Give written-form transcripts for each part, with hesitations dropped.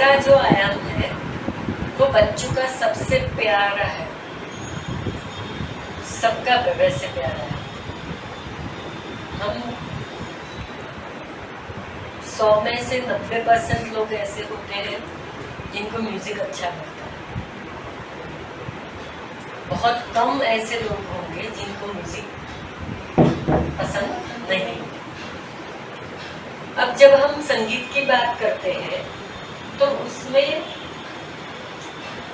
तीसरा जो आयाम है वो बच्चों का सबसे प्यारा है, सबका वैसे प्यारा है। हम 100 में से 90% लोग ऐसे होते हैं जिनको म्यूजिक अच्छा लगता है। बहुत कम ऐसे लोग होंगे जिनको म्यूजिक पसंद नहीं। अब जब हम संगीत की बात करते हैं तो उसमें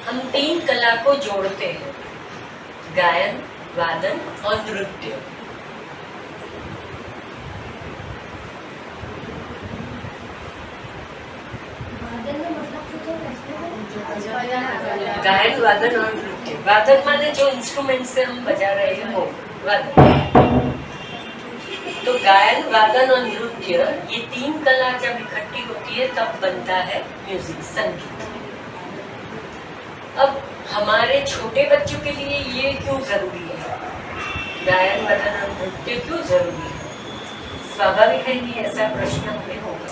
हम 3 कला को जोड़ते हैं, गायन, वादन और नृत्य। गायन, वादन और नृत्य। वादन माने जो इंस्ट्रूमेंट से हम बजा रहे हैं वो वादन। तो गायन, वादन और नृत्य, ये 3 कला जब इकट्ठी होती है तब बनता है म्यूजिक, संगीत। अब हमारे छोटे बच्चों के लिए ये क्यों जरूरी है, गायन, वादन और नृत्य क्यों जरूरी है? स्वाभाविक है कि ऐसा प्रश्न हमें होगा,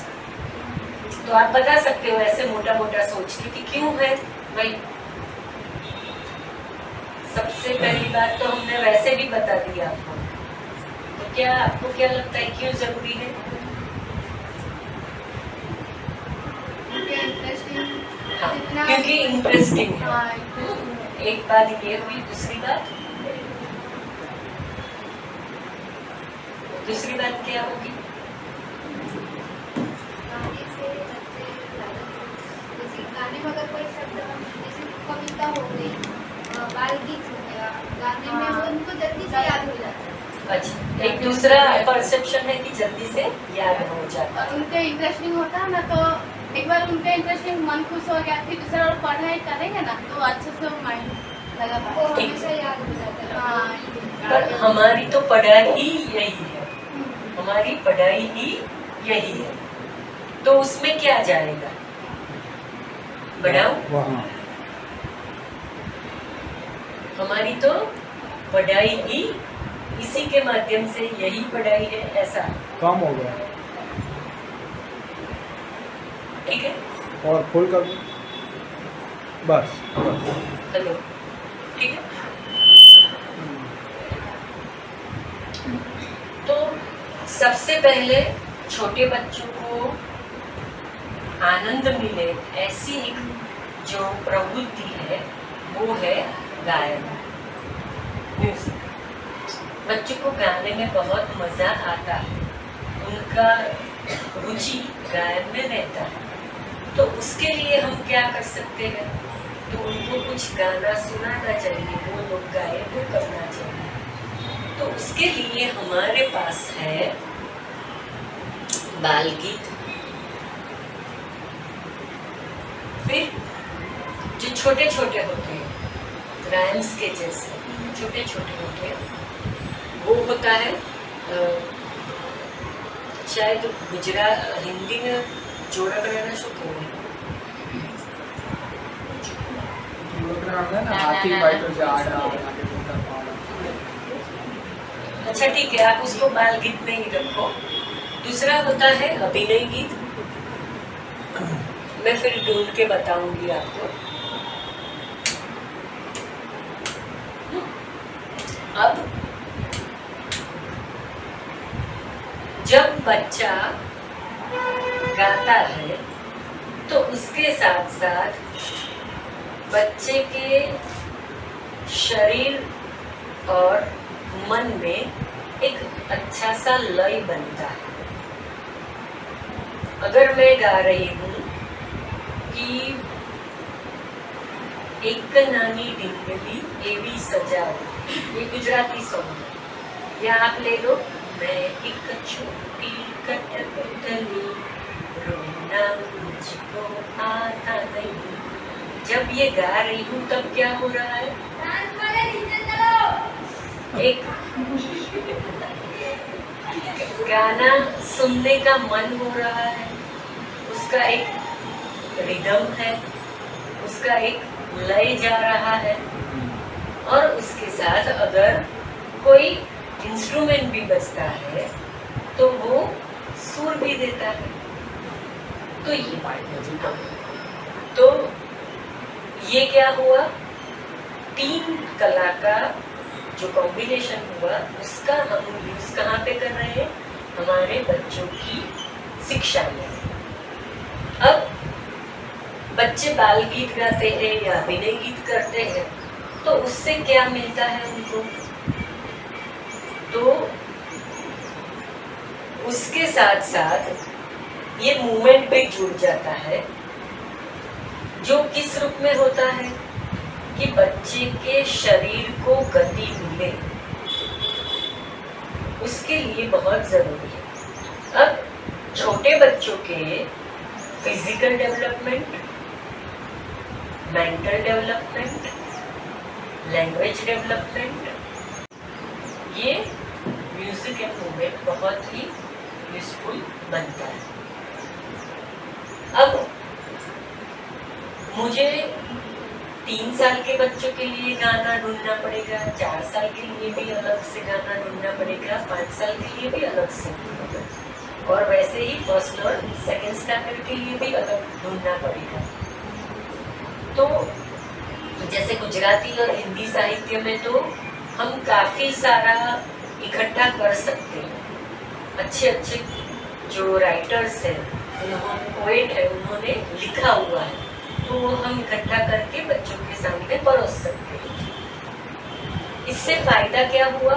तो आप बता सकते हो ऐसे मोटा मोटा सोच के कि क्यों है भाई। सबसे पहली बात तो हमने वैसे भी बता दिया आपको, तो क्या आपको क्या लगता है क्यों जरूरी है? हाँ, क्योंकि इंटरेस्टिंग है। एक बात ये हुई, दूसरी बात क्या होगी? गाने में अगर कोई शब्द, जैसे कविता हो गई, बालगीत हो गया, गाने में वो उनको जल्दी से याद हो जाता है। अच्छा, एक दूसरा परसेप्शन है कि जल्दी से याद हो जाता है। और उनके इंटरेस्टिंग होता है ना, तो एक बार उनका इंटरेस्टिंग मन खुश हो गया, फिर दूसरा और पढ़ाई करेंगे ना तो अच्छे से माइंड लगा पाएगा, हमेशा याद हो जाता है। हाँ, पर हमारी तो पढ़ाई ही यही है, हमारी पढ़ाई ही यही है, तो उसमें क्या जाएगा? बढ़ाओ। हमारी तो पढ़ाई ही इसी के माध्यम से, यही पढ़ाई है, ऐसा काम हो गया। ठीक है, और फुल कर दो बस। हेलो, ठीक है। तो सबसे पहले छोटे बच्चों को आनंद मिले ऐसी एक जो प्रवृत्ति है वो है गायन, म्यूजिक। बच्चों को गाने में बहुत मजा आता है, उनका रुचि गायन में रहता है, तो उसके लिए हम क्या कर सकते हैं? तो उनको कुछ गाना सुनाना चाहिए, वो लोग गाए वो करना चाहिए। तो उसके लिए हमारे पास है बाल गीत, फिर जो छोटे छोटे होते हैं राइम्स के जैसे छोटे छोटे होते हैं, वो होता है शायद गुजरात हिंदी में जोड़ा बनाना शो करो। अच्छा ठीक है, आप उसको बाल गीत में ही रखो। दूसरा होता है अभिनय गीत, मैं फिर ढूंढ के बताऊंगी आपको। अब जब बच्चा गाता है तो उसके साथ साथ बच्चे के शरीर और मन में एक अच्छा सा लय बनता है। अगर मैं गा रही हूँ कि एक नानी डिंगली एवी सजाओ, ये गुजराती सॉन्ग है, या आप ले लो मैं एक छोटी कठपुतली रोना मुझको आता नहीं। जब ये गा रही हूँ तब क्या हो रहा है? एक गाना सुनने का मन हो रहा है, उसका एक रिदम है, उसका एक लय जा रहा है, और उसके साथ अगर कोई इंस्ट्रूमेंट भी बजता है तो वो सुर भी देता है। तो ये तो ये क्या हुआ, 3 कला का जो कॉम्बिनेशन हुआ उसका हम यूज कहाँ पे कर रहे हैं, हमारे बच्चों की शिक्षा में। अब बच्चे बाल गीत गाते हैं या अभिनय गीत करते हैं तो उससे क्या मिलता है उनको, तो उसके साथ साथ ये मूवमेंट भी जुड़ जाता है, जो किस रूप में होता है कि बच्चे के शरीर को गति मिले, उसके लिए बहुत जरूरी है। अब छोटे बच्चों के physical development, mental development, language development, ये म्यूजिक एंड मूवमेंट बहुत ही यूजफुल बनता है। अब मुझे 3 साल के बच्चों के लिए गाना ढूंढना पड़ेगा, 4 साल के लिए भी अलग से गाना ढूंढना पड़ेगा, 5 साल के लिए भी अलग से, और वैसे ही फर्स्ट और सेकंड स्टैंडर्ड के लिए भी अलग ढूंढना पड़ेगा। तो जैसे गुजराती और हिंदी साहित्य में तो हम काफ़ी सारा इकट्ठा कर सकते हैं। अच्छे अच्छे जो राइटर्स हैं, उन्होंने पोएट है, उन्होंने लिखा हुआ है, तो वो हम इकट्ठा करके बच्चों के सामने परोस सकते हैं। इससे फायदा क्या हुआ,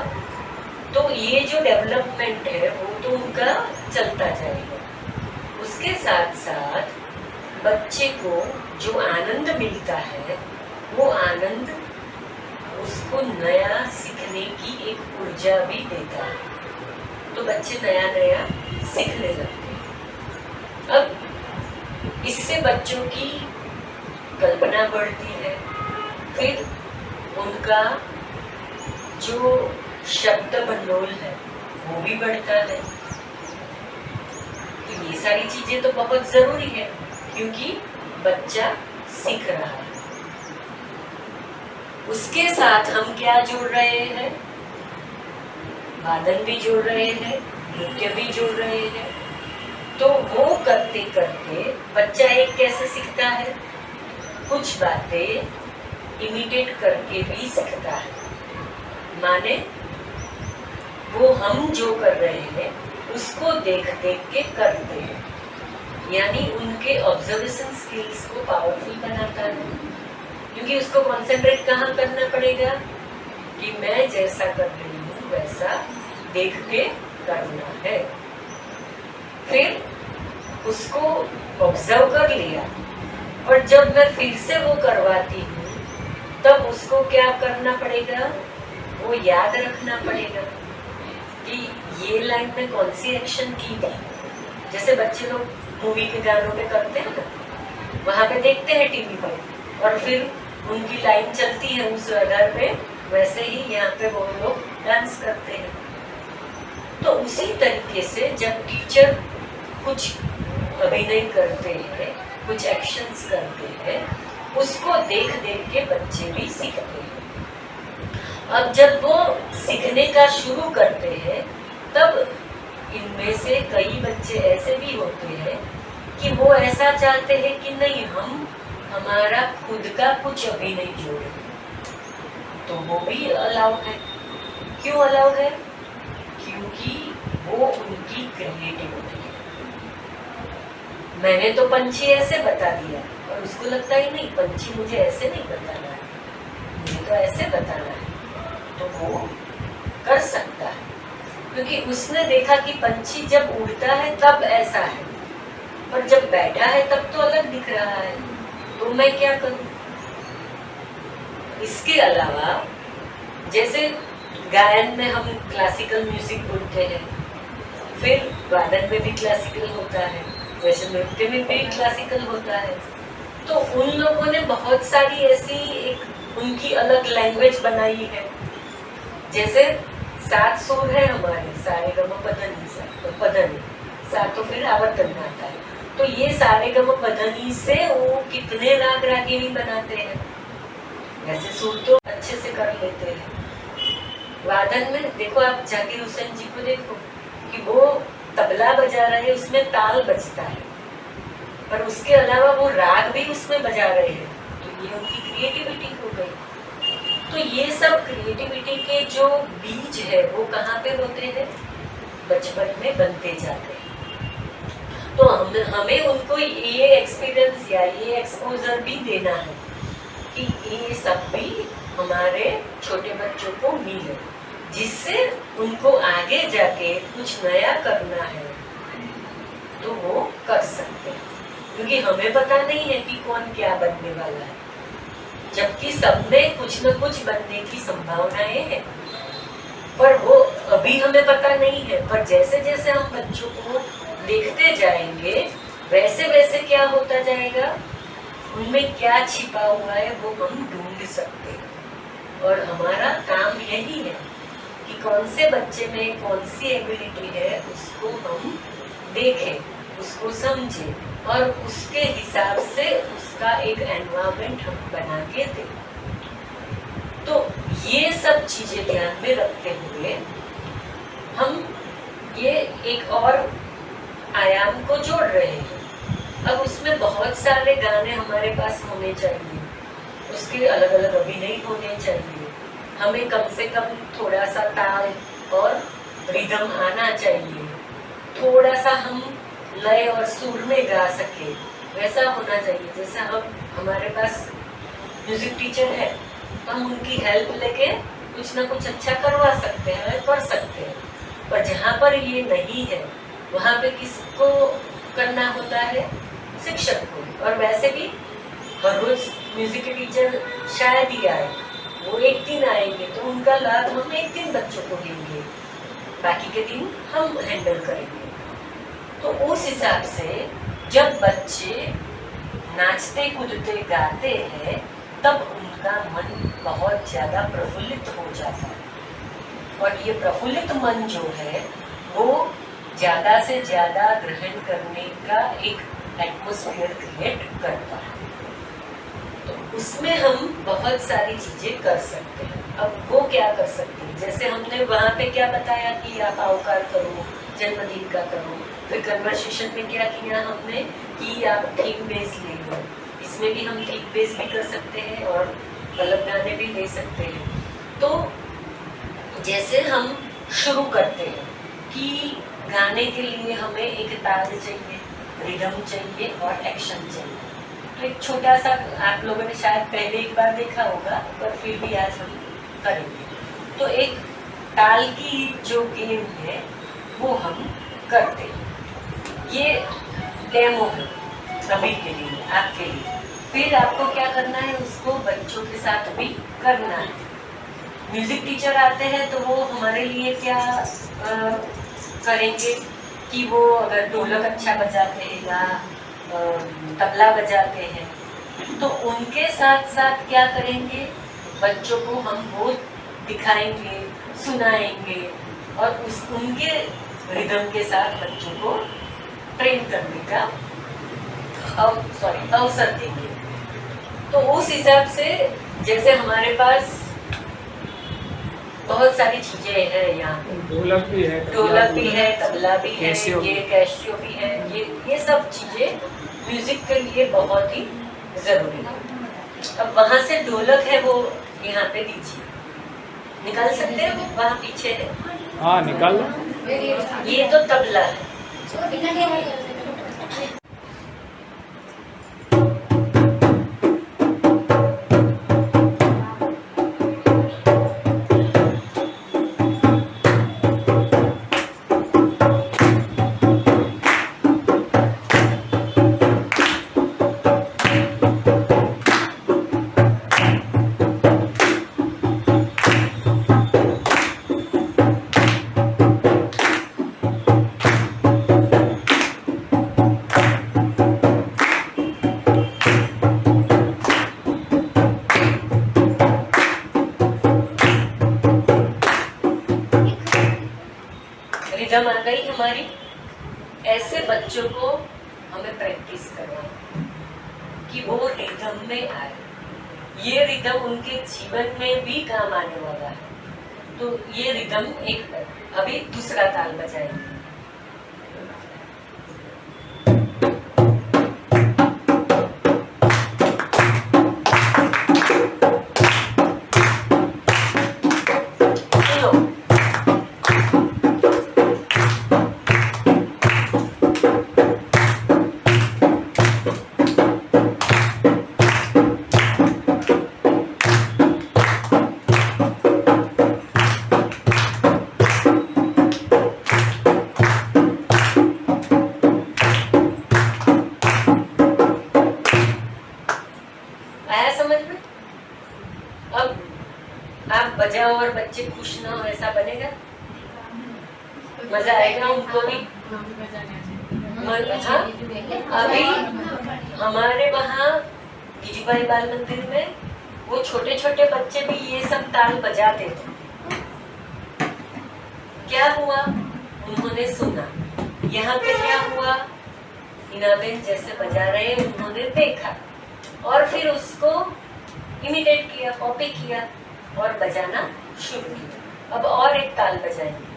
तो ये जो डेवलपमेंट है वो तो उनका चलता जाएगा, उसके साथ साथ बच्चे को जो आनंद मिलता है वो आनंद उसको नया सीखने की एक ऊर्जा भी देता है, तो बच्चे नया नया सीखने लगते हैं। अब इससे बच्चों की कल्पना बढ़ती है, फिर उनका जो शब्द भंडोल है वो भी बढ़ता है। तो ये सारी चीजें तो बहुत जरूरी है क्योंकि बच्चा सीख रहा है। उसके साथ हम क्या जोड़ रहे हैं, वादन भी जोड़ रहे हैं, नृत्य भी जोड़ रहे हैं। तो वो करते करते बच्चा एक कैसे सीखता है, कुछ बातें इमिटेट करके भी सीखता है, माने वो हम जो कर रहे हैं उसको देख देख के करते हैं, यानी उनके ऑब्जर्वेशन स्किल्स को पावरफुल बनाता है। क्योंकि उसको कॉन्सेंट्रेट कहाँ करना पड़ेगा कि मैं जैसा कर रही हूँ वैसा देख के करना है। फिर उसको ऑब्जर्व कर लिया और जब मैं फिर से वो करवाती हूँ तब उसको क्या करना पड़ेगा, वो याद रखना पड़ेगा कि ये लाइन में कौन सी एक्शन की थी। जैसे बच्चे लोग मूवी के गानों पे करते हैं ना, वहाँ पे देखते हैं टीवी पे और फिर उनकी लाइन चलती है उस आधार पे, वैसे ही यहाँ पे वो लोग डांस करते हैं। तो उसी तरीके से जब टीचर कुछ अभिनय करते हैं, कुछ एक्शंस करते हैं, उसको देख देख के बच्चे भी सीखते हैं। अब जब वो सीखने का शुरू करते हैं तब इनमें से कई बच्चे ऐसे भी होते हैं कि वो ऐसा चाहते हैं कि नहीं, हम हमारा खुद का कुछ अभिनय जोड़े, तो वो भी अलाउड है। क्यों अलाउड है, क्योंकि वो उनकी क्रिएटिविटी है। मैंने तो पंछी ऐसे बता दिया और उसको लगता ही नहीं, पंछी मुझे ऐसे नहीं बताना है, मुझे तो ऐसे बताना है, तो वो कर सकता है क्योंकि उसने देखा कि पंछी जब उड़ता है तब ऐसा है, पर जब बैठा है तब तो अलग दिख रहा है, तो मैं क्या करूं। इसके अलावा जैसे गायन में हम क्लासिकल म्यूजिक बोलते हैं, फिर वादन में भी क्लासिकल होता है, वैसे नृत्य में भी क्लासिकल होता है। तो उन लोगों ने बहुत सारी ऐसी एक उनकी अलग लैंग्वेज बनाई है। जैसे 7 सुर है हमारे, सारे गम पधनी सा, तो पधनी सा तो फिर आवर्तन आता है, तो ये सारे गम पधनी से वो कितने राग रागिनी बनाते हैं। वैसे सुर तो अच्छे से कर लेते हैं। वादन में देखो, आप जाकिर हुसैन जी को देखो कि वो तबला बजा रहे हैं, उसमें ताल बजता है, पर उसके अलावा वो राग भी उसमें बजा रहे हैं, तो ये उनकी क्रिएटिविटी हो गई। तो ये सब क्रिएटिविटी के जो बीज है वो कहाँ पे होते हैं? बचपन में बनते जाते हैं। तो हमें उनको ये एक्सपीरियंस या ये एक्सपोजर भी देना है कि ये सब भी हमारे छोटे बच्चों को मिले, जिससे उनको आगे जाके कुछ नया करना है तो वो कर सकते हैं, क्योंकि हमें पता नहीं है कि कौन क्या बनने वाला है, जबकि सब में कुछ न कुछ बनने की संभावनाएं हैं, पर वो अभी हमें पता नहीं है। पर जैसे जैसे हम बच्चों को देखते जाएंगे वैसे वैसे क्या होता जाएगा, उनमें क्या छिपा हुआ है वो हम ढूंढ सकते हैं। और हमारा काम यही है कि कौन से बच्चे में कौन सी एबिलिटी है उसको हम देखें, उसको समझें और उसके हिसाब से उसका एक एनवायरनमेंट हम बना के दें। तो ये सब चीजें ध्यान में रखते हुए हम ये एक और आयाम को जोड़ रहे हैं। अब उसमें बहुत सारे गाने हमारे पास होने चाहिए, उसके अलग अलग अभिनय होने चाहिए, हमें कम से कम थोड़ा सा ताल और रिदम आना चाहिए, थोड़ा सा हम लय और सुर में गा सके वैसा होना चाहिए। जैसे हमारे पास म्यूजिक टीचर है तो हम उनकी हेल्प लेके कुछ ना कुछ अच्छा करवा सकते हैं, कर सकते हैं। पर जहाँ पर ये नहीं है वहाँ पे किसको करना होता है? शिक्षक को। और वैसे भी हर रोज म्यूजिक के टीचर शायद ही आए, वो एक दिन आएंगे तो उनका लाभ हम एक दिन बच्चों को देंगे, बाकी के दिन हम हैंडल करेंगे। तो उस हिसाब से जब बच्चे नाचते कूदते गाते हैं तब उनका मन बहुत ज़्यादा प्रफुल्लित हो जाता है, और ये प्रफुल्लित मन जो है वो ज़्यादा से ज़्यादा ग्रहण करने का एक एटमॉस्फेयर क्रिएट करता है। तो उसमें हम बहुत सारी चीज़ें कर सकते हैं। अब वो क्या कर सकते हैं? जैसे हमने वहाँ पे क्या बताया कि आप आवकार करो, जन्मदिन का करो, फिर कन्वर्सेशन में क्या किया हमने कि आप थीम बेस ले लो। इसमें भी हम थीम बेस भी कर सकते हैं और अलग गाने भी ले सकते हैं। तो जैसे हम शुरू करते हैं कि गाने के लिए हमें एक ताल चाहिए, रिदम चाहिए और एक्शन चाहिए। तो एक छोटा सा, आप लोगों ने शायद पहले एक बार देखा होगा पर फिर भी आज हम करेंगे। तो एक ताल की जो गेम है वो हम करते हैं। ये डेमो है अभी के लिए, आपके लिए। फिर आपको क्या करना है, उसको बच्चों के साथ भी करना है। म्यूजिक टीचर आते हैं तो वो हमारे लिए क्या करेंगे कि वो अगर ढोलक अच्छा बजाते हैं या तबला बजाते हैं तो उनके साथ साथ क्या करेंगे, बच्चों को हम वो दिखाएंगे, सुनाएंगे और उनके रिदम के साथ बच्चों को ट्रेन करने का अवसर देंगे। तो उस हिसाब से जैसे हमारे पास बहुत सारी चीजें हैं यहाँ पे, ढोलक भी है, तबला भी है, ये कैशियो भी है, ये सब चीजें म्यूजिक के लिए बहुत ही जरूरी है। अब वहाँ से ढोलक है वो यहाँ पे दीजिए, निकाल सकते हैं, वहाँ पीछे है। हाँ निकाल लो। ये तो तबला है। रिदम आ गई हमारी। ऐसे बच्चों को हमें प्रैक्टिस करना कि वो रिदम में आए, ये रिदम उनके जीवन में भी काम आने वाला है। तो ये रिदम एक, अभी दूसरा ताल बजाएंगे। आप बजाओ और बच्चे खुश ना हो, ऐसा बनेगा? मजा आएगा उनको भी? हाँ, अभी हमारे वहाँ गिजुबाई बाल मंदिर में वो छोटे छोटे बच्चे भी ये सब ताल बजाते थे। क्या हुआ? उन्होंने सुना। यहाँ पे क्या हुआ? हिनाबेन जैसे बजा रहे उन्होंने देखा और फिर उसको इमिटेट किया, कॉपी किया और बजाना शुरू किया। अब और एक ताल बजाएंगे।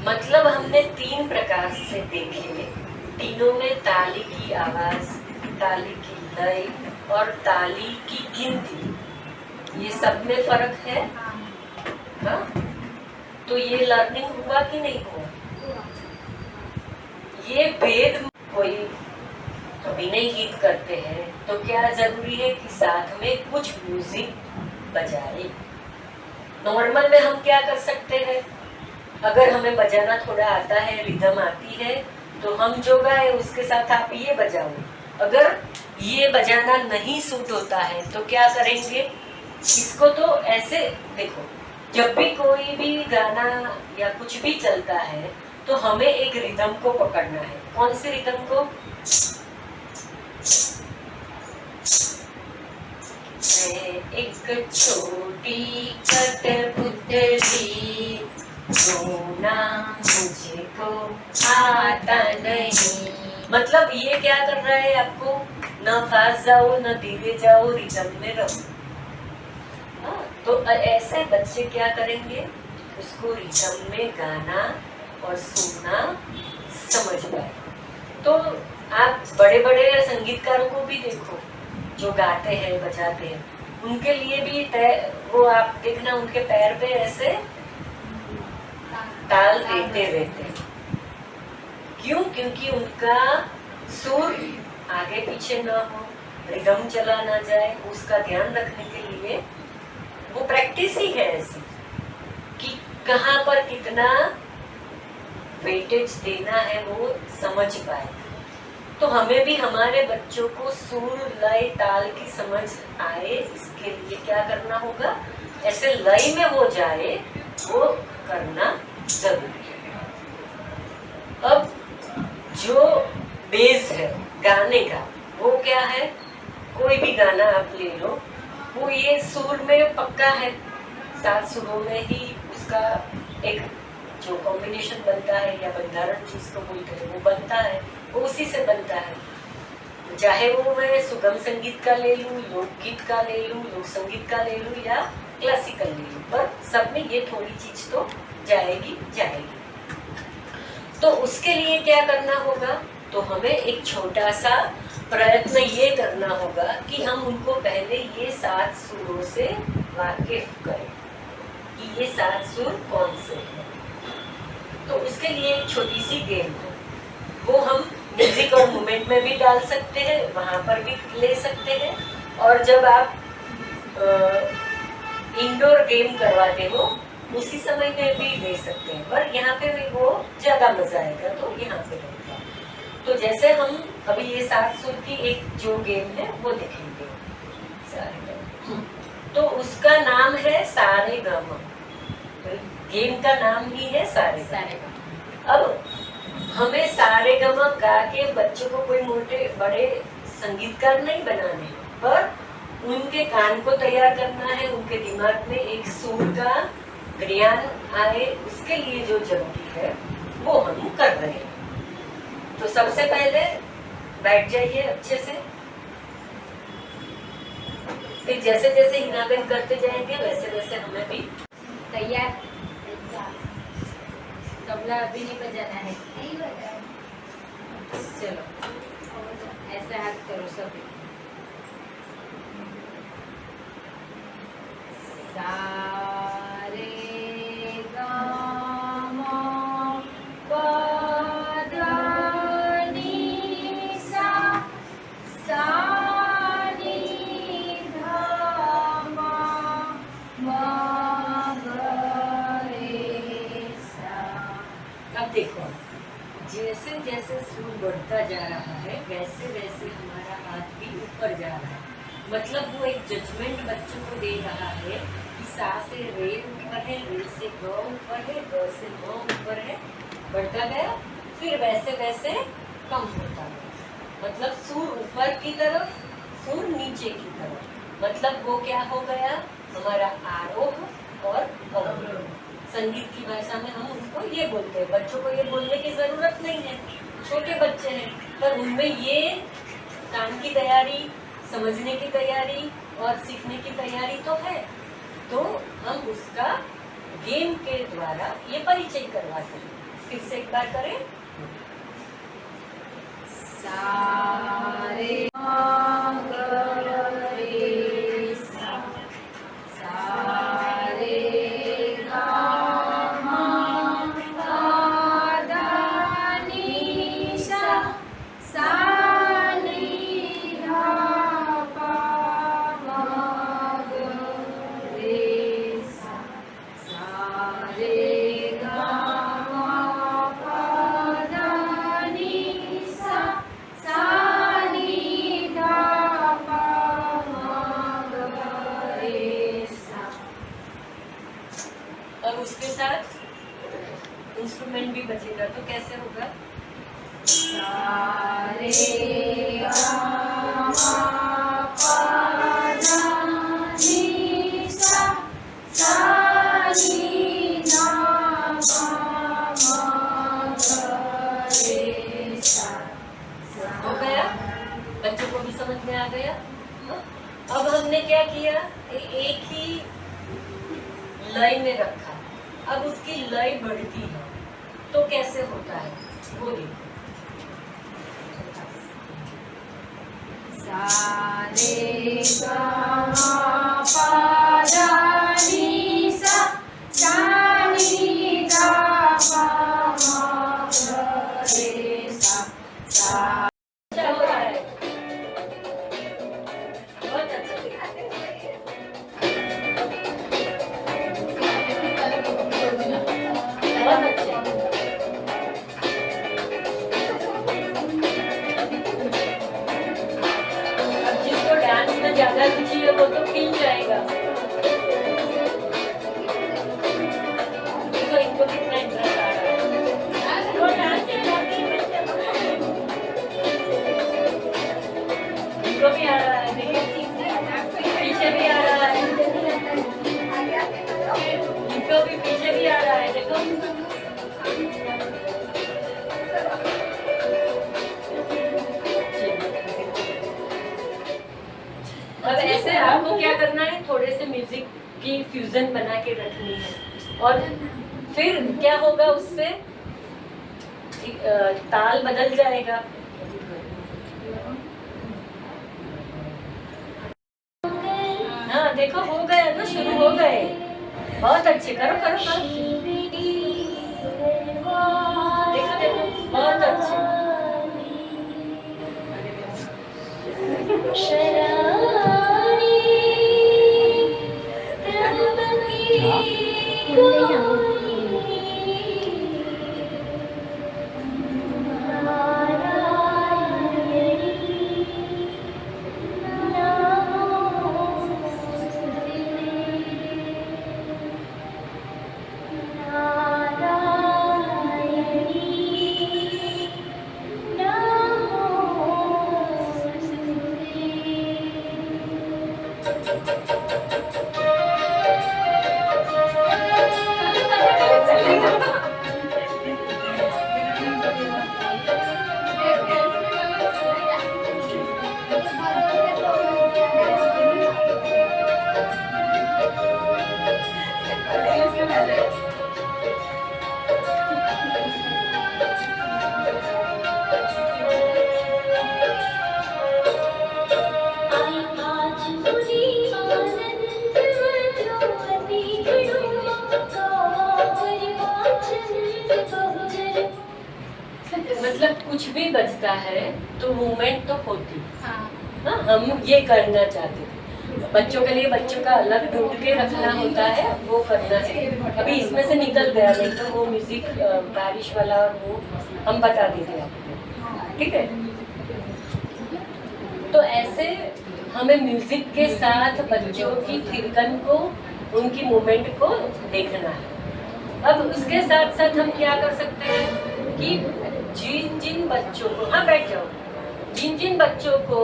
मतलब हमने 3 प्रकार से देखे, तीनों में ताली की आवाज, ताली की लय और ताली की गिनती, ये सब में फर्क है। हाँ, तो ये लर्निंग हुआ कि नहीं हुआ? ये वेद कोई अभिनय गीत करते हैं तो क्या जरूरी है कि साथ में कुछ म्यूजिक बजाए? नॉर्मल में हम क्या कर सकते हैं? अगर हमें बजाना थोड़ा आता है, रिदम आती है, तो हम जो गाए उसके साथ आप ये बजाओ। अगर ये बजाना नहीं सूट होता है तो क्या करेंगे? इसको तो ऐसे देखो, जब भी कोई भी गाना या कुछ भी चलता है तो हमें एक रिदम को पकड़ना है। कौन सी रिदम को? एक छोटी कठपुतली, रोना मुझको आता नहीं। मतलब ये क्या कर रहा है आपको? न फास्ट जाओ न धीरे जाओ, रिदम में रहो। तो ऐसे बच्चे क्या करेंगे? उसको रिदम में गाना और सुनना समझ पाए। तो आप बड़े बड़े संगीतकारों को भी देखो जो गाते हैं, बजाते हैं, उनके लिए भी वो आप देखना उनके पैर पे ऐसे ताल देते रहते हैं। क्यों? क्योंकि उनका सुर आगे पीछे ना हो, रिदम चला ना जाए, उसका ध्यान रखने के लिए वो प्रैक्टिस ही है ऐसी कि कहाँ पर कितना वेटेज देना है वो समझ पाए। तो हमें भी हमारे बच्चों को सुर, लय, ताल की समझ आए, इसके लिए क्या करना होगा? ऐसे लय में हो जाए वो करना जरूरी है। अब जो बेस है गाने का वो क्या है? कोई भी गाना आप ले लो, वो ये सुर में पक्का है, 7 सुरों में ही उसका एक जो कॉम्बिनेशन बनता है या बंधारण जिसको बोलते हैं वो बनता है, वो उसी से बनता है। चाहे वो मैं सुगम संगीत का ले लूँ, लोकगीत का ले लूँ, लोक संगीत का ले लूँ या क्लासिकल ले लूँ, पर सब में ये थोड़ी चीज तो जाएगी। तो उसके लिए क्या करना होगा? तो हमें एक छोटा सा प्रयत्न ये करना होगा कि हम उनको पहले ये 7 सुरों से वाकिफ करें कि ये 7 सुर कौन से हैं। तो उसके लिए एक छोटी सी गेम है, वो हम म्यूजिक और मूवमेंट में भी डाल सकते हैं, वहाँ पर भी ले सकते हैं, और जब आप इंडोर गेम करवाते हो उसी समय में भी ले सकते हैं, पर यहाँ पे भी वो ज़्यादा मजा आएगा तो यहाँ पे रहेगा। तो जैसे हम अभी ये 7 सुर की एक जो गेम है वो देखेंगे, तो उसका नाम है सारे गामा। गेम का नाम ही है सारे गामा। अब हमें सारे गामा गा के बच्चों को कोई मोटे बड़े संगीतकार नहीं बनाने, पर उनके कान को तैयार करना है, उनके दिमाग में एक सुर का ज्ञान आए, उसके लिए जो जरूरी है वो हम कर रहे हैं। तो सबसे पहले बैठ जाइए अच्छे से, फिर जैसे जैसे हिनाबेन करते जाएंगे वैसे वैसे हमें भी तैयार। तबला अभी नहीं बजाना है, चलो ऐसा हाथ करो सभी। सा रे गा मा पा धा नी सा सा नी धा मा ग रे सा। अब देखो, जैसे जैसे सुर बढ़ता जा रहा है वैसे वैसे हमारा हाथ भी ऊपर जा रहा है। मतलब वो एक जजमेंट बच्चों को दे रहा है कि सा से रे ऊपर है, रे से ग ऊपर है, ग से म ऊपर है, बढ़ता गया, फिर वैसे वैसे कम होता गया। मतलब सुर ऊपर की तरफ, सुर नीचे की तरफ। मतलब वो क्या हो गया, हमारा आरोह और अवरोह। संगीत की भाषा में हम उसको ये बोलते हैं। बच्चों को ये बोलने की जरूरत नहीं है, छोटे बच्चे हैं, पर उनमें ये काम की तैयारी, समझने की तैयारी और सीखने की तैयारी तो है। तो हम उसका गेम के द्वारा ये परिचय करवाते हैं। फिर से एक बार करें। सा रे गा ग रे सा सा रे गा मा पा धा नी सा सा नी धा पा ग रे सा सा रे गा मा पा धा नी सा सा नी धा पा ग रे सा। और उसके साथ इंस्ट्रूमेंट भी बजेगा, तो कैसे होगा? सा रे गा मा पा धा नी सा सा नी धा पा ग रे सा। हो गया? बच्चों को भी समझ में आ गया? हाँ? अब हमने क्या किया, एक ही लय में रखा। अब उसकी लय बढ़ती है, तो कैसे होता है वो देखो। सा रे गा मा पा धा नी सा सा नी धा पा ग रे सा सा। अच्छा हो रहा है, बहुत अच्छा दिखाते हो। बहुत अच्छे। अब जिसको डांस में ज्यादा रुचि है वो तो खिल जाएगा। देखो इनको कितना इंटरेस्ट आ रहा है। वो डांस में इनको भी आ रहा है, देखिए पीछे भी आ रहा है, इनको भी पीछे भी आ रहा है, देखो। अब ऐसे आपको क्या करना है, थोड़े से म्यूजिक की फ्यूजन बना के रखनी है, और फिर क्या होगा उससे ताल बदल जाएगा। हाँ देखो हो गया ना, शुरू हो गए। बहुत अच्छे, करो करो करो। देखो देखो बहुत अच्छे। कुछ भी बजता है तो मूवमेंट तो होती। हाँ हाँ, हम ये करना चाहते थे। बच्चों के लिए बच्चों का अलग ढूंढ के रखना होता है, वो करना है। अभी इसमें से निकल गया, नहीं तो वो म्यूजिक बारिश वाला और वो हम बता देते आपको, ठीक है। तो ऐसे हमें म्यूजिक के साथ बच्चों की थिरकन को, उनकी मूवमेंट को देखना है। अब उसके साथ साथ हम क्या कर सकते हैं कि जिन जिन बच्चों को, हाँ बैठ जाओ, जिन जिन बच्चों को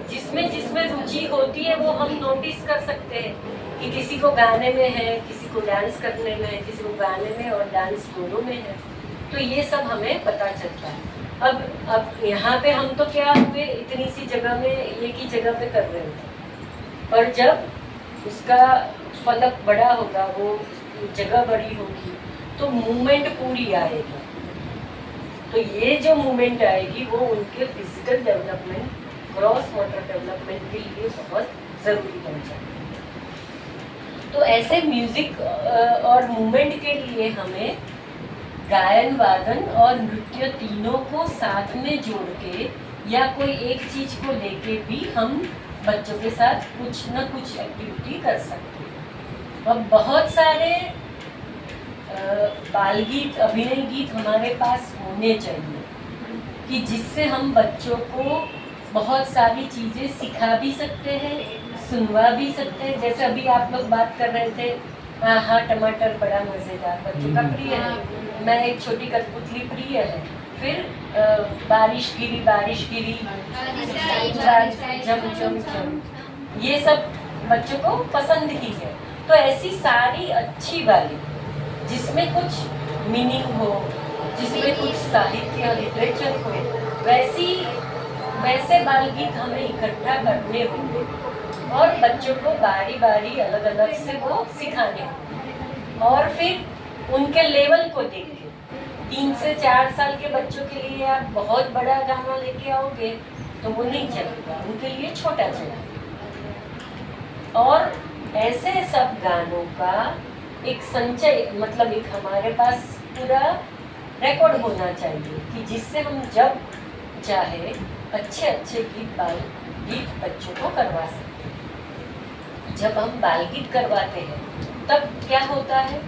जिसमें जिसमें रुचि होती है वो हम नोटिस कर सकते हैं कि किसी को गाने में है, किसी को डांस करने में है, किसी को गाने में और डांस दोनों में है, तो ये सब हमें पता चलता है। अब यहाँ पे हम तो क्या हुए, इतनी सी जगह में एक ही जगह पे कर रहे थे, पर जब उसका फलक बड़ा होगा, वो जगह बड़ी होगी, तो मूवमेंट पूरी आएगी। तो ये जो मूवमेंट आएगी वो उनके physical development, cross motor development के लिए बहुत ज़रूरी बन जाए। तो ऐसे म्यूजिक और मूवमेंट के लिए हमें गायन, वादन और नृत्य तीनों को साथ में जोड़ के या कोई एक चीज को लेके भी हम बच्चों के साथ कुछ न कुछ एक्टिविटी कर सकते हैं। अब बहुत सारे बाल गीत, अभिनय गीत हमारे पास होने चाहिए कि जिससे हम बच्चों को बहुत सारी चीज़ें सिखा भी सकते हैं, सुनवा भी सकते हैं। जैसे अभी आप लोग बात कर रहे थे, हाँ टमाटर बड़ा मज़ेदार, बच्चों का प्रिय है। मैं एक छोटी कठपुतली प्रिय है। फिर बारिश गिरी झम झम झम, ये सब बच्चों को पसंद ही है। तो ऐसी सारी अच्छी वाली जिसमें कुछ मीनिंग हो, जिसमें कुछ साहित्य लिटरेचर हो, वैसे बाल गीत हमें इकट्ठा करने होंगे और बच्चों को बारी बारी अलग अलग से वो सिखाने होंगे। और फिर उनके लेवल को देख के 3 से 4 साल के बच्चों के लिए आप बहुत बड़ा गाना लेके आओगे तो वो नहीं चलेगा, उनके लिए छोटा चलेगा। और ऐसे सब गानों का एक संचय, मतलब एक हमारे पास पूरा रिकॉर्ड होना चाहिए कि जिससे हम जब चाहे अच्छे अच्छे गीत बच्चों को करवा सकते। जब हम बाल गीत करवाते हैं तब क्या होता है,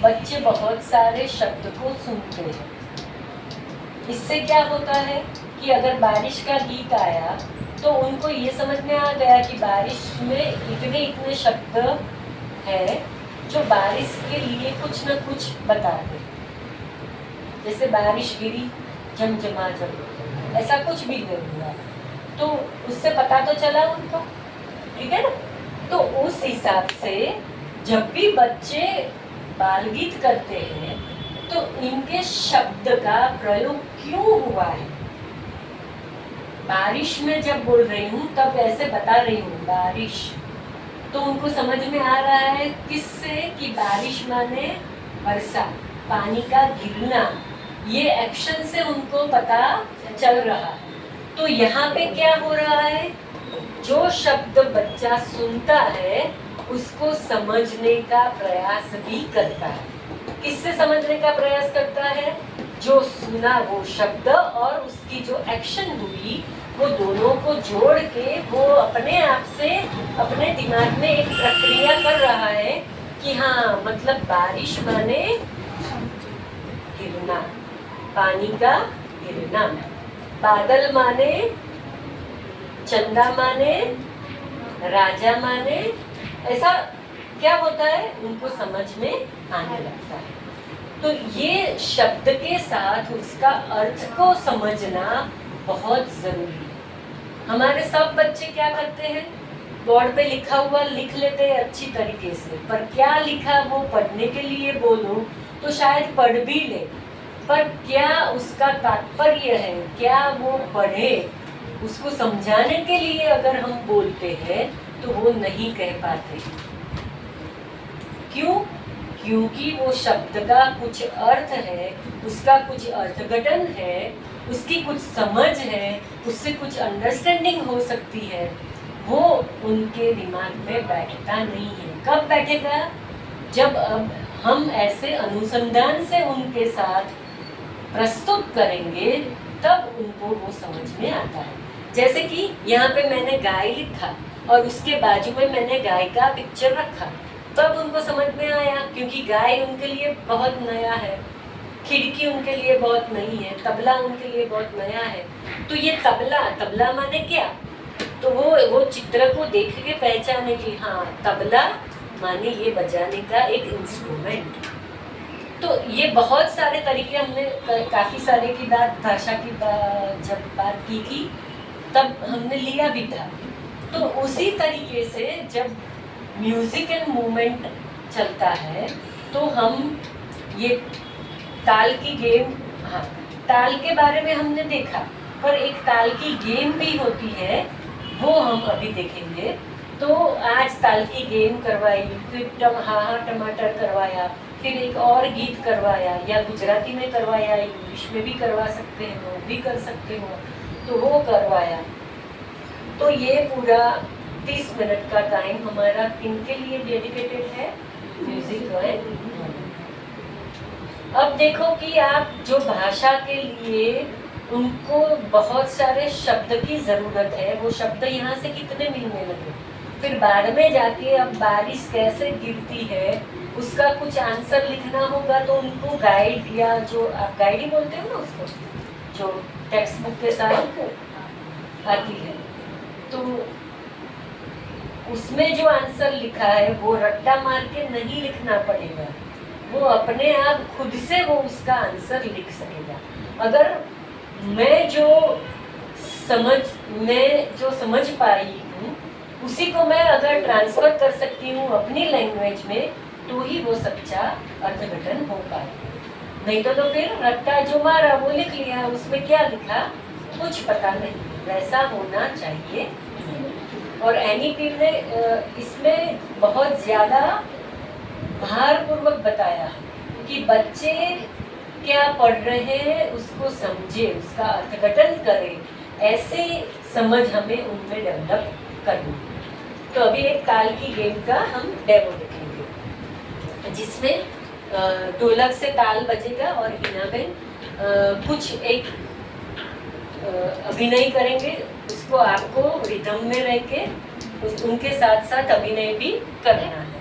बच्चे बहुत सारे शब्द को सुनते हैं। इससे क्या होता है कि अगर बारिश का गीत आया तो उनको ये समझ में आ गया कि बारिश में इतने इतने शब्द हैं जो बारिश के लिए कुछ न कुछ बताते। जैसे बारिश गिरी झमझमाझम, ऐसा कुछ भी नहीं हुआ, तो उससे पता तो चला उनको, ठीक है ना। तो उस हिसाब से जब भी बच्चे बाल गीत करते हैं तो इनके शब्द का प्रयोग क्यों हुआ है। बारिश में जब बोल रही हूँ तब ऐसे बता रही हूँ बारिश, तो उनको समझ में आ रहा है किससे कि बारिश माने वर्षा, पानी का गिरना, ये एक्शन से उनको पता चल रहा है। तो यहाँ पे क्या हो रहा है, जो शब्द बच्चा सुनता है उसको समझने का प्रयास भी करता है। किससे समझने का प्रयास करता है, जो सुना वो शब्द और उसकी जो एक्शन हुई वो दोनों को जोड़ के वो अपने आप से अपने दिमाग में एक प्रक्रिया कर रहा है कि हाँ मतलब बारिश माने गिरना, पानी का गिरना, बादल माने चंदा माने राजा माने, ऐसा क्या होता है उनको समझ में आने लगता है। तो ये शब्द के साथ उसका अर्थ को समझना बहुत जरूरी है। हमारे सब बच्चे क्या करते हैं, बोर्ड पे लिखा हुआ लिख लेते हैं अच्छी तरीके से, पर क्या लिखा वो पढ़ने के लिए बोलो तो शायद पढ़ भी ले, पर क्या उसका तात्पर्य है, क्या वो पढ़े, उसको समझाने के लिए अगर हम बोलते हैं तो वो नहीं कह पाते। क्यों? क्योंकि वो शब्द का कुछ अर्थ है, उसका कुछ अर्थघटन है, उसकी कुछ समझ है, उससे कुछ अंडरस्टैंडिंग हो सकती है, वो उनके दिमाग में बैठता नहीं है। कब बैठेगा? जब अब हम ऐसे अनुसंधान से उनके साथ प्रस्तुत करेंगे तब उनको वो समझ में आता है। जैसे कि यहाँ पे मैंने गाय लिखा और उसके बाजू में मैंने गाय का पिक्चर रखा, तब उनको समझ में आया, क्योंकि गाय उनके लिए बहुत नया है, खिड़की उनके लिए बहुत नई है, तबला उनके लिए बहुत नया है। तो ये तबला माने क्या, तो वो चित्र को देख के पहचाने कि हाँ तबला माने ये बजाने का एक इंस्ट्रूमेंट। तो ये बहुत सारे तरीके हमने काफ़ी सारे की भाषा की जब बात की थी तब हमने लिया भी था। तो उसी तरीके से जब म्यूजिक एंड मूवमेंट चलता है तो हम ये ताल की गेम, हाँ ताल के बारे में हमने देखा, पर एक ताल की गेम भी होती है, वो हम अभी देखेंगे। तो आज ताल की गेम करवाई, फिर हाँ हाँ टमाटर करवाया, फिर एक और गीत करवाया, या गुजराती में करवाया, इंग्लिश में भी करवा सकते हैं, वो भी कर सकते हो, तो वो करवाया। तो ये पूरा 30 मिनट का टाइम हमारा किनके लिए डेडिकेटेड है, म्यूजिक है। अब देखो कि आप जो भाषा के लिए उनको बहुत सारे शब्द की ज़रूरत है, वो शब्द यहाँ से कितने मिलने लगे, फिर बाद में जाके अब बारिश कैसे गिरती है उसका कुछ आंसर लिखना होगा, तो उनको गाइड, या जो आप गाइड ही बोलते हो ना उसको, जो टेक्स्ट बुक के साथ आती है, तो उसमें जो आंसर लिखा है वो रट्टा मार के नहीं लिखना पड़ेगा, वो अपने आप खुद से वो उसका आंसर लिख सकेगा। अगर मैं जो समझ पाई हूँ उसी को मैं अगर ट्रांसफर कर सकती हूँ अपनी लैंग्वेज में, तो ही वो सच्चा अर्थघटन हो पाएगा। नहीं तो फिर रट्टा जो मारा वो लिख लिया, उसमें क्या लिखा कुछ पता नहीं, वैसा होना चाहिए। और एनईपी ने इसमें बहुत ज़्यादा भारपूर्वक बताया कि बच्चे क्या पढ़ रहे हैं उसको समझे, उसका अर्थघटन करें, ऐसे समझ हमें उनमें डेवलप करनी। तो अभी एक ताल की गेम का हम डेमो देखेंगे, जिसमें ढोलक से ताल बजेगा और हिनाबेन कुछ एक अभिनय करेंगे, उसको आपको रिदम में रह के उनके साथ साथ अभिनय भी करना है।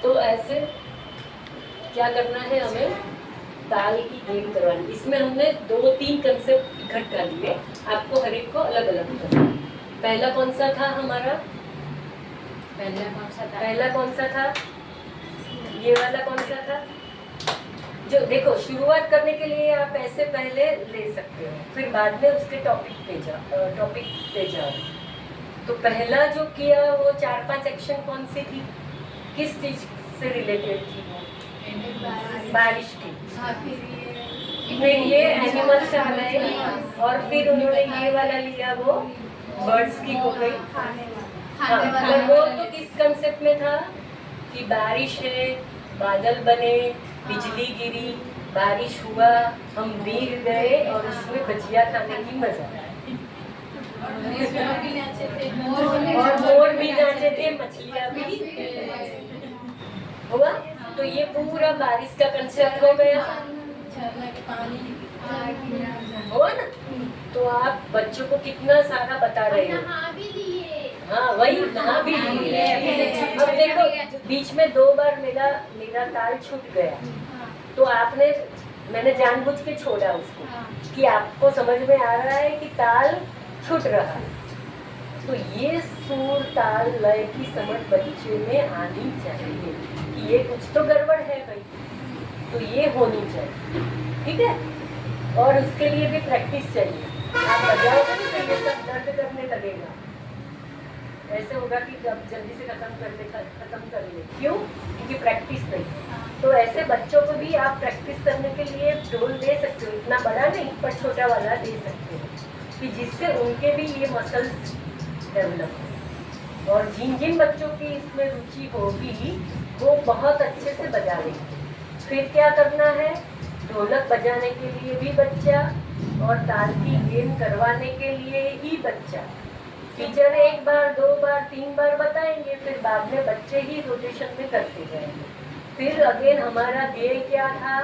तो ऐसे क्या करना है हमें, ताल की गेम करवानी। इसमें हमने 2-3 कंसेप्ट इकट्ठा लिए, आपको हर एक को अलग अलग करना है। पहला कौन सा था हमारा, पहला कौन सा था? पहला कौन सा था, ये वाला कौन सा था? जो देखो, शुरुआत करने के लिए आप ऐसे पहले ले सकते हो, फिर बाद में उसके टॉपिक पे जाओ। तो पहला जो किया वो 4-5 एक्शन कौन सी थी, किस चीज से रिलेटेड थी वो? बारिश की। हाँ, फिर ये एनिमल्स से बनाए, और फिर उन्होंने ये वाला लिया, वो बर्ड्स की हो गई। हाँ, तो वो तो किस कंसेप्ट में था कि बारिश है, बादल बने, बिजली गिरी, बारिश हुआ, हम भीग गए और उसमें भजिया खाने की मजा। और मोर भी नाचे थे, मछलियाँ भी हुआ। तो ये पूरा बारिश का कंसेप्ट हो गया, हुआ ना। तो आप बच्चों को कितना सारा बता रहे हो। हाँ, वही नहा भी लिए। अब देखो, बीच में 2 बार मेरा ताल छूट गया, तो आपने, मैंने जानबूझ के छोड़ा उसको कि आपको समझ में आ रहा है कि ताल छूट रहा है। तो ये सुर ताल लय की समझ बच्चे में आनी चाहिए कि ये कुछ तो गड़बड़ है भाई, तो ये होनी चाहिए, ठीक है। और उसके लिए भी प्रैक्टिस चाहिए। आप बजाओगे तो ये सब दर्द करने लगेगा, ऐसे होगा कि जब जल्दी से खत्म कर ले। क्यों? क्योंकि प्रैक्टिस नहीं। तो ऐसे बच्चों को भी आप प्रैक्टिस करने के लिए ढोल दे सकते हो, इतना बड़ा नहीं पर छोटा वाला दे सकते हो, कि जिससे उनके भी ये मसल्स डेवलप हो। और जिन जिन बच्चों की इसमें रुचि होगी वो बहुत अच्छे से बजा लेंगे। फिर क्या करना है, ढोलक बजाने के लिए भी बच्चा और ताल की गेम करवाने के लिए ही बच्चा। टीचर 1 बार 2 बार 3 बार बताएंगे, फिर बाद में बच्चे ही रोटेशन में करते जाएंगे। फिर अगेन हमारा ध्येय क्या था,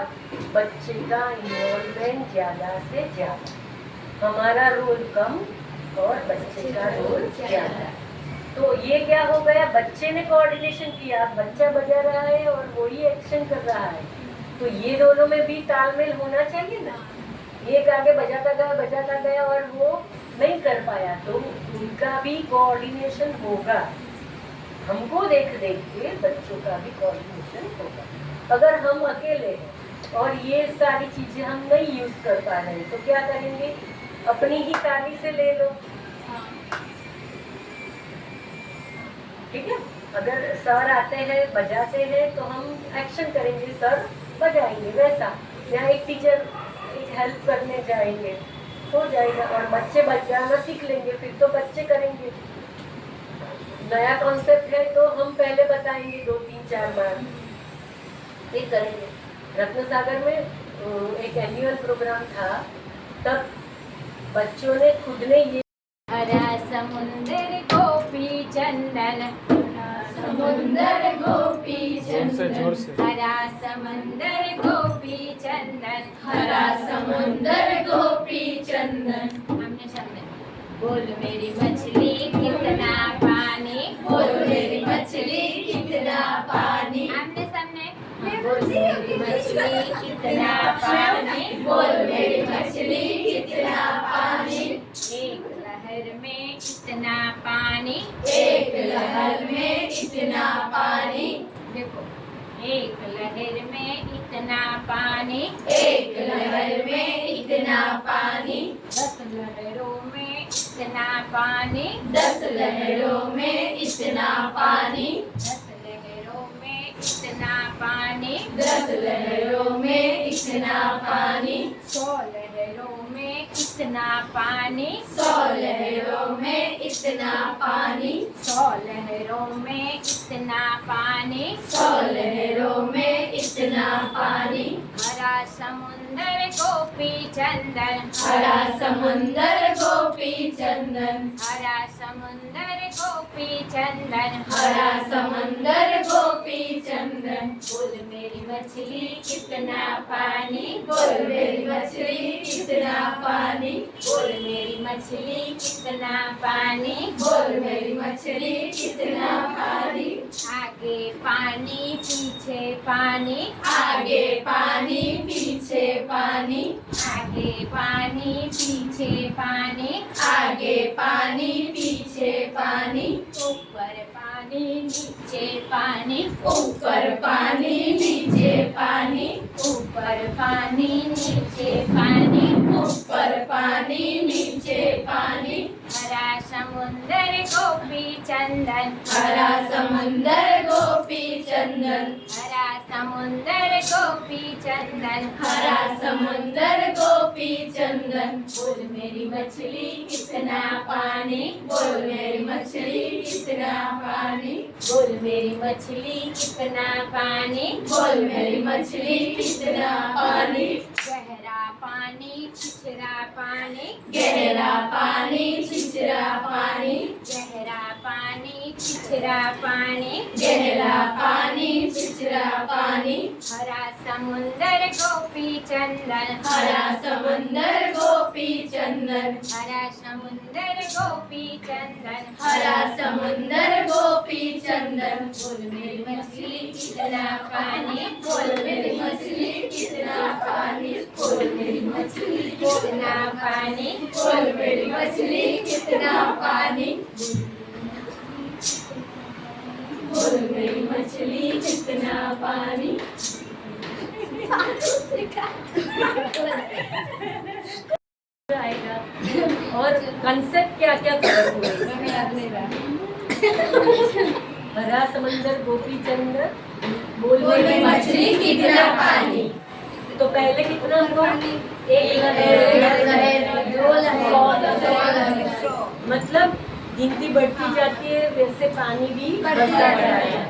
बच्चे का इन्वॉल्वमेंट ज़्यादा से ज़्यादा, हमारा रोल कम और बच्चे का रोल ज़्यादा। तो ये क्या हो गया, बच्चे ने कोऑर्डिनेशन किया, बच्चा बजा रहा है और वही एक्शन कर रहा है, तो ये दोनों में भी तालमेल होना चाहिए ना। एक आगे बजाता गया और वो नहीं कर पाया, तो उनका भी कोऑर्डिनेशन होगा। हमको देख के बच्चों का भी कोऑर्डिनेशन होगा। अगर हम अकेले हैं और ये सारी चीजें हम नहीं यूज कर पा रहे हैं, तो क्या करेंगे, अपनी ही ताली से ले लो, ठीक है। अगर सर आते हैं बजाते हैं तो हम एक्शन करेंगे, सर बजाएंगे, वैसा यहाँ एक टीचर एक हेल्प करने जाएंगे, हो जाएगा। और बच्चे बजाना सीख लेंगे, फिर तो बच्चे करेंगे। नया कॉन्सेप्ट है तो हम पहले बताएंगे 2-3-4 बार, फिर करेंगे। रत्न सागर में एक एनुअल प्रोग्राम था, तब बच्चों ने खुद ने ये हरा समुंदर गोपी चंदन, समुंदर गोपी चंदन, जोर से हरा समंदर गोपी चंदन, हरा समुंदर गोपी चंदन। हमने समझे। बोल मेरी मछली कितना पानी, बोल मेरी मछली कितना पानी, हमने समझे। बोल मेरी मछली कितना पानी, बोल मेरी मछली कितना पानी, एक लहर में इतना पानी, एक लहर में इतना पानी, देखो एक लहर में इतना पानी, एक लहर में इतना पानी, 10 लहरों में इतना पानी, 10 लहरों में इतना पानी, 10 लहरों में इतना पानी, 10 लहरों में इतना पानी, 100 लहरों में इतना पानी, 100 लहरों में इतना पानी, 100 लहरों में इतना पानी, 100 लहरों में इतना पानी, हरा समुंदर गोपी चंदन, हरा समुंदर गोपी चंदन, हरा समुंदर गोपी चंदन, हरा समुंदर गोपी चंदन। बोल मेरी मछली कितना पानी, बोल मेरी मछली कितना पानी, बोल मेरी मछली कितना पानी, बोल मेरी मछली कितना पानी, आगे पानी पीछे पानी, आगे पानी पीछे पानी, आगे पानी पीछे पानी, आगे पानी पीछे पानी, ऊपर पानी नीचे पानी, ऊपर पानी नीचे पानी, ऊपर पानी नीचे पानी, ऊपर पानी नीचे पानी, हरा समुंदर गोपी चंदन, हरा समुंदर गोपी चंदन, हरा समुंदर गोपी चंदन, हरा समुंदर गोपी चंदन। बोल मेरी मछली कितना पानी, बोल मेरी मछली कितना पानी, बोल मेरी मछली कितना पानी, बोल मेरी मछली कितना पानी, गहरा पानी छिछरा पानी, गहरा पानी छिछरा पानी, गहरा पानी छिछरा पानी, गहरा पानी छिछरा पानी, हरा समुंदर गोपी चंदन, हरा समुंदर गोपी चंदन, हरा समुंदर गोपी चंदन, हरा समुंदर गोपी चंदन। बोल मेरी मछली कितना पानी, बोल मेरी मछली कितना पानी, बोल मेरी मछली कितना पानी, बोल मेरी मछली कितना पानी, बोल मेरी मछली कितना पानी। आएगा और कंसेप्ट क्या क्या कवर हुए? हरा समंदर गोपी चंद्र, बोल बोल मेरी मछली कितना पानी, तो पहले कितना हुआ? एक लहर, लहर, दो लहर, सौ लहर। मतलब गिनती बढ़ती जाती है, वैसे पानी भी बढ़ता जा रहा है।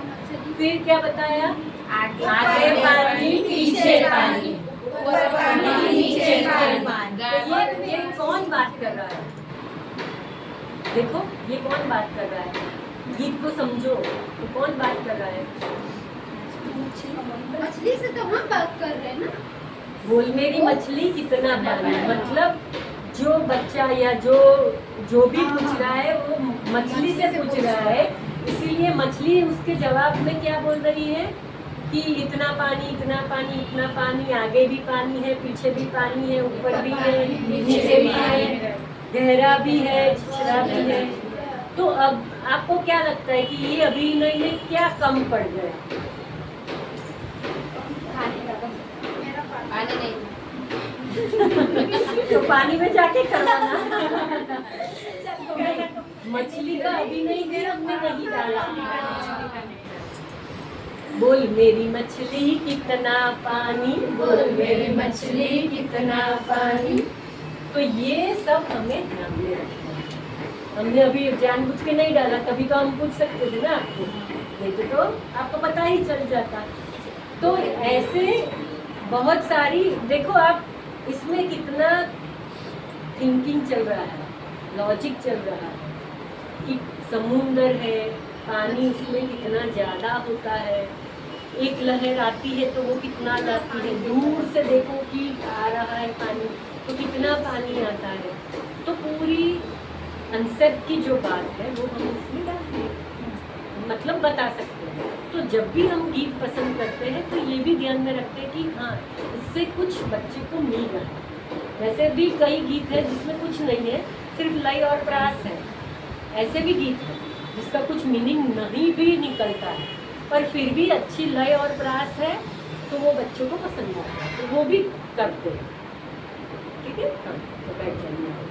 फिर क्या बताया? आगे पानी पीछे पानी, ऊपर पानी नीचे पानी। तो ये कौन बात कर रहा है? देखो ये कौन बात कर रहा है? गीत को समझो, तो कौन बात कर रहा है? मछली से तो हम बात कर रहे हैं ना। बोल मेरी मछली कितना पानी, मतलब जो बच्चा या जो भी पूछ रहा है वो मछली से पूछ रहा है, इसीलिए मछली उसके जवाब में क्या बोल रही है कि इतना पानी इतना पानी इतना पानी, आगे भी पानी है पीछे भी पानी है, ऊपर भी है नीचे भी है, गहरा भी है छिछरा भी है। तो अब आपको क्या लगता है कि ये अभिनय में क्या कम पड़ गया? पानी नहीं, तो पानी में जाके करवाना। मछली का अभिनय भी हमने नहीं डाला। बोल मेरी मछली कितना पानी, बोल मेरी मछली कितना पानी। तो ये सब हमें ध्यान में रखना है। हमने अभी जानबूझ के नहीं डाला, तभी तो हम पूछ सकते थे ना आपको, नहीं तो आपको पता ही चल जाता। तो ऐसे बहुत सारी, देखो आप इसमें कितना थिंकिंग चल रहा है, लॉजिक चल रहा है कि समुंदर है, पानी उसमें कितना ज़्यादा होता है, एक लहर आती है तो वो कितना लाती है, दूर से देखो कि आ रहा है पानी तो कितना पानी आता है। तो पूरी कंसेप्ट की जो बात है वो हम इसमें डालते हैं, मतलब बता सकते हैं। तो जब भी हम गीत पसंद करते हैं तो ये भी ध्यान में रखते हैं कि हाँ इससे कुछ बच्चे को मिल रहा है। वैसे भी कई गीत है जिसमें कुछ नहीं है, सिर्फ लय और प्रास है। ऐसे भी गीत है जिसका कुछ मीनिंग नहीं भी निकलता है, पर फिर भी अच्छी लय और प्रास है तो वो बच्चों को पसंद आता है, तो वो भी करते हैं। ठीक है, हाँ तो बैठ जाइए।